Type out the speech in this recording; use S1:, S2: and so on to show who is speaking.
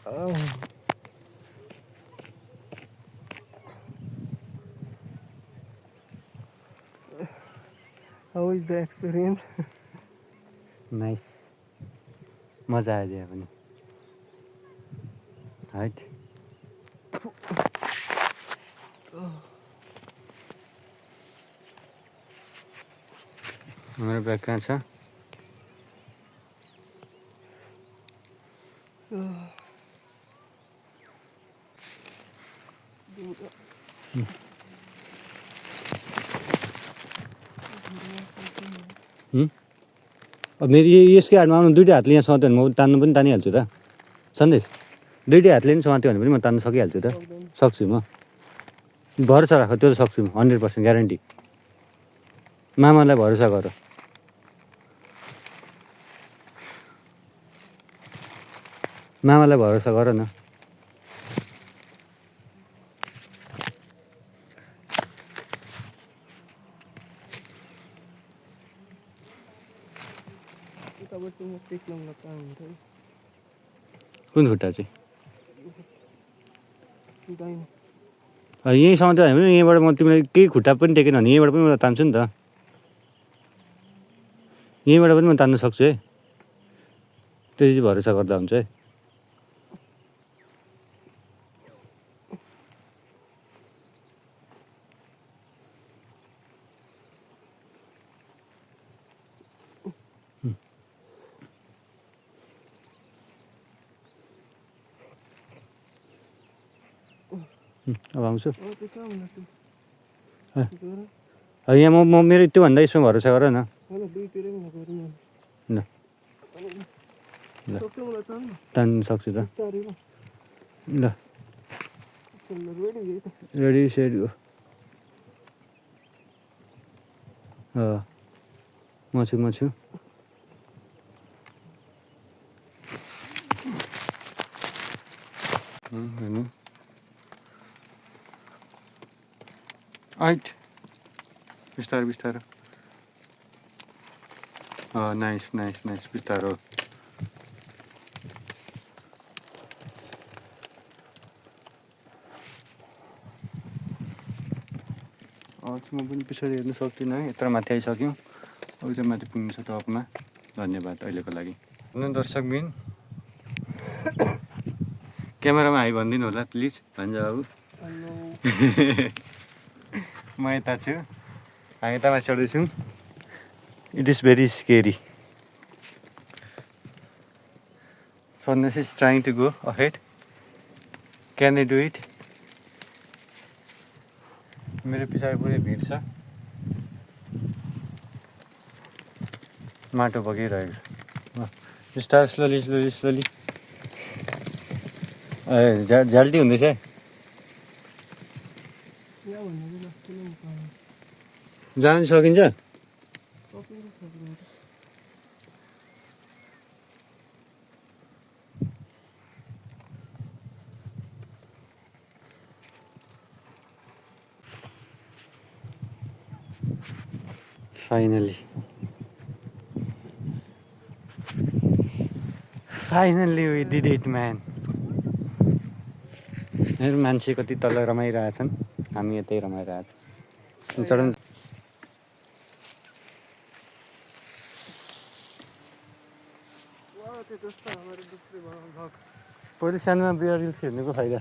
S1: Oh. How is the experience?
S2: Nice मजा आयो त्यहाँ पनि हाइट हाम्रो ब्याग कहाँ छ अब मेरो यसकै हातमा आउनु दुइटै हातले यहाँ समात्यो भने म तान्नु पनि तानिहाल्छु त सन्देश दुइटै हातले पनि समात्यो भने पनि म तान्नु सकिहाल्छु त सक्छु म भरोसा राख त्यो त सक्छु म 100% ग्यारेन्टी मामालाई भरोसा गर मामालाई भरोसा गर न कुन खुट्टा चाहिँ यहीँ समात्यो भने पनि यहीँबाट म तिमीलाई केही खुट्टा पनि टेकेन भने यहीँबाट पनि म तान्छु नि त यहीँबाट पनि म तान्न सक्छु है त्यति चाहिँ भरोसा गर्दा हुन्छ है अब आउँछु यहाँ म मेरो त्योभन्दा यसमा भरोसा गर न ल ल तान्नु सक्छु त ल रेडी सेट गो म छु हेर्नु आइट बिस्तारो बिस्तारो नाइस नाइस नाइस बिस्तारो म पनि पछाडि हेर्नु सक्दिनँ है यत्र माथि आइसक्यौँ अब चाहिँ माथि पुग्नु छ टपमा धन्यवाद अहिलेको लागि दर्शकबिन क्यामेरामा हाई भनिदिनु होला प्लिज भन्छ बाबु म यता छु हामी यतामा चढ्दैछौँ it is very scary Furnace is trying to go ahead. Can they do it? मेरो पछाडि पुरै भिड छ माटो बगिरहेको छ स्टार स्लोली स्लोली स्लोली झ्याल्टी हुँदैछ जानु सकिन्छ Finally we did it, man. हेर मान्छे कति तल रमाइरहेछन् हामी यतै रमाइरहेछौँ चढ्नु पहिले सानोमा बियर रिल्स हेर्नुको फाइदा